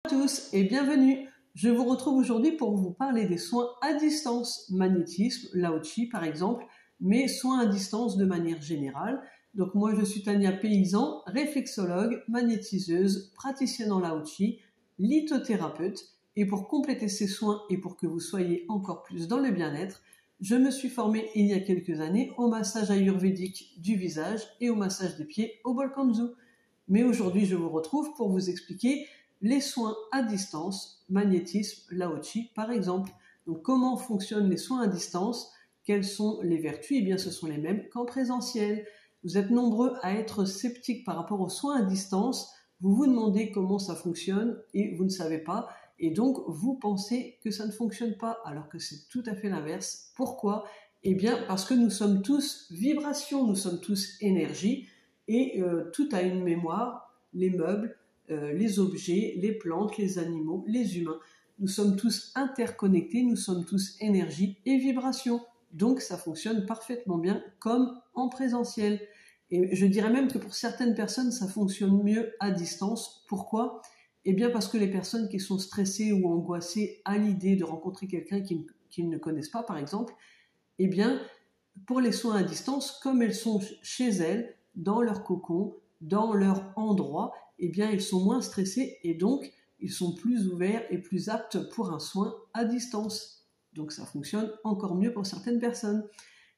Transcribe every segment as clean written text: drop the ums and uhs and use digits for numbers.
Bonjour à tous et bienvenue. Je vous retrouve aujourd'hui pour vous parler des soins à distance, magnétisme, Lao Chi par exemple, mais soins à distance de manière générale. Donc moi je suis Tania Paysan, réflexologue, magnétiseuse, praticienne en Lao Chi, lithothérapeute, et pour compléter ces soins et pour que vous soyez encore plus dans le bien-être, je me suis formée il y a quelques années au massage ayurvédique du visage et au massage des pieds au Bolkanzu. Mais aujourd'hui je vous retrouve pour vous expliquer les soins à distance, magnétisme, Lao Chi par exemple. Donc comment fonctionnent les soins à distance? Quelles sont les vertus? Eh bien ce sont les mêmes qu'en présentiel. Vous êtes nombreux à être sceptiques par rapport aux soins à distance. Vous vous demandez comment ça fonctionne et vous ne savez pas. Et donc vous pensez que ça ne fonctionne pas alors que c'est tout à fait l'inverse. Pourquoi? Eh bien parce que nous sommes tous vibration, nous sommes tous énergie et tout a une mémoire, les meubles, les objets, les plantes, les animaux, les humains. Nous sommes tous interconnectés, nous sommes tous énergie et vibration. Donc ça fonctionne parfaitement bien comme en présentiel. Et je dirais même que pour certaines personnes, ça fonctionne mieux à distance. Pourquoi? Eh bien parce que les personnes qui sont stressées ou angoissées à l'idée de rencontrer quelqu'un qu'ils ne connaissent pas, par exemple, eh bien pour les soins à distance, comme elles sont chez elles, dans leur cocon, dans leur endroit, eh bien, ils sont moins stressés et donc ils sont plus ouverts et plus aptes pour un soin à distance. Donc ça fonctionne encore mieux pour certaines personnes.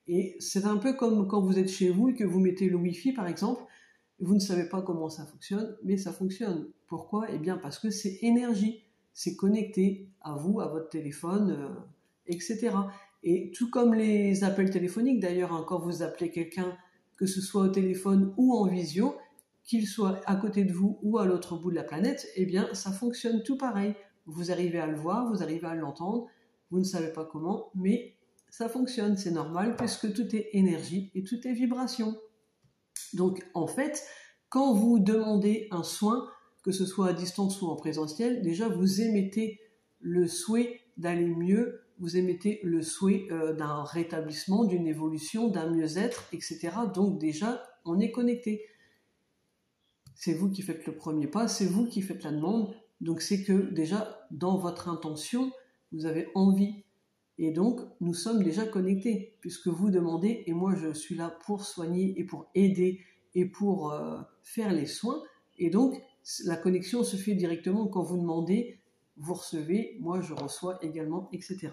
Et c'est un peu comme quand vous êtes chez vous et que vous mettez le Wi-Fi par exemple, vous ne savez pas comment ça fonctionne, mais ça fonctionne. Pourquoi? Eh bien parce que c'est énergie, c'est connecté à vous, à votre téléphone, etc. Et tout comme les appels téléphoniques d'ailleurs, hein, quand vous appelez quelqu'un, que ce soit au téléphone ou en visio, qu'il soit à côté de vous ou à l'autre bout de la planète, eh bien ça fonctionne tout pareil. Vous arrivez à le voir, vous arrivez à l'entendre, vous ne savez pas comment, mais ça fonctionne, c'est normal puisque tout est énergie et tout est vibration. Donc en fait, quand vous demandez un soin, que ce soit à distance ou en présentiel, déjà vous émettez le souhait d'aller mieux, vous émettez le souhait d'un rétablissement, d'une évolution, d'un mieux-être, etc. Donc déjà, on est connecté. C'est vous qui faites le premier pas, c'est vous qui faites la demande. Donc c'est que déjà, dans votre intention, vous avez envie. Et donc, nous sommes déjà connectés, puisque vous demandez, et moi je suis là pour soigner et pour aider et pour faire les soins. Et donc, la connexion se fait directement quand vous demandez, vous recevez, moi je reçois également, etc.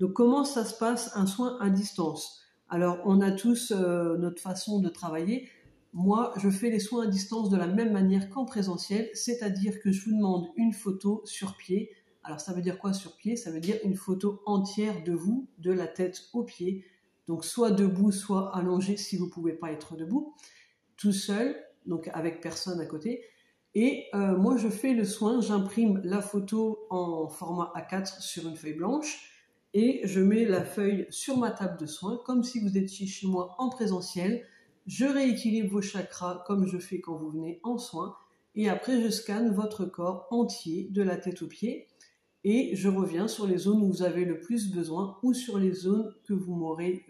Donc, comment ça se passe un soin à distance? Alors, on a tous notre façon de travailler. Moi, je fais les soins à distance de la même manière qu'en présentiel, c'est-à-dire que je vous demande une photo sur pied. Alors ça veut dire quoi sur pied? Ça veut dire une photo entière de vous, de la tête aux pieds. Donc soit debout, soit allongé si vous ne pouvez pas être debout, tout seul, donc avec personne à côté. Et moi je fais le soin, j'imprime la photo en format A4 sur une feuille blanche et je mets la feuille sur ma table de soins comme si vous étiez chez moi en présentiel. Je rééquilibre vos chakras comme je fais quand vous venez en soins et après je scanne votre corps entier de la tête aux pieds. Et je reviens sur les zones où vous avez le plus besoin ou sur les zones que vous m'aurez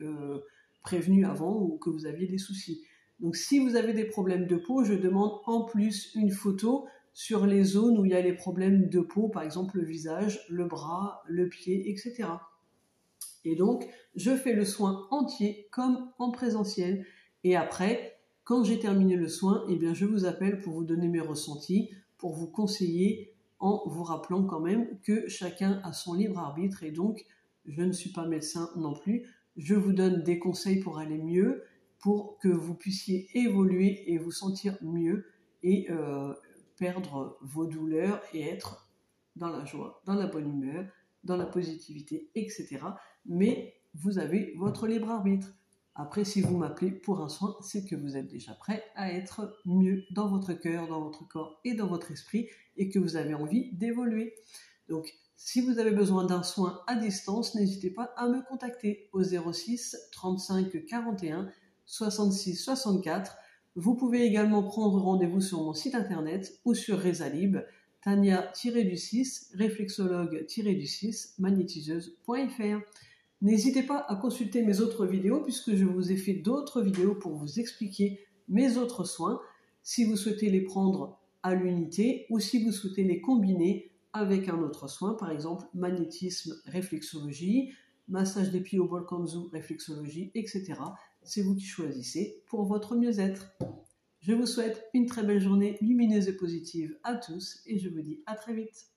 prévenu avant ou que vous aviez des soucis. Donc si vous avez des problèmes de peau, je demande en plus une photo sur les zones où il y a les problèmes de peau, par exemple le visage, le bras, le pied, etc. Et donc, je fais le soin entier comme en présentiel. Et après, quand j'ai terminé le soin, eh bien, je vous appelle pour vous donner mes ressentis, pour vous conseiller en vous rappelant quand même que chacun a son libre arbitre et donc je ne suis pas médecin non plus. Je vous donne des conseils pour aller mieux, pour que vous puissiez évoluer et vous sentir mieux et perdre vos douleurs et être dans la joie, dans la bonne humeur, dans la positivité, etc. Mais vous avez votre libre arbitre. Après, si vous m'appelez pour un soin, c'est que vous êtes déjà prêt à être mieux dans votre cœur, dans votre corps et dans votre esprit et que vous avez envie d'évoluer. Donc, si vous avez besoin d'un soin à distance, n'hésitez pas à me contacter au 06 35 41 66 64. Vous pouvez également prendre rendez-vous sur mon site internet ou sur Rezalib, Tania-du-6, réflexologue-du-6, magnétiseuse.fr. N'hésitez pas à consulter mes autres vidéos puisque je vous ai fait d'autres vidéos pour vous expliquer mes autres soins. Si vous souhaitez les prendre à l'unité ou si vous souhaitez les combiner avec un autre soin, par exemple magnétisme, réflexologie, massage des pieds au Bolkanzu, réflexologie, etc. C'est vous qui choisissez pour votre mieux-être. Je vous souhaite une très belle journée lumineuse et positive à tous et je vous dis à très vite.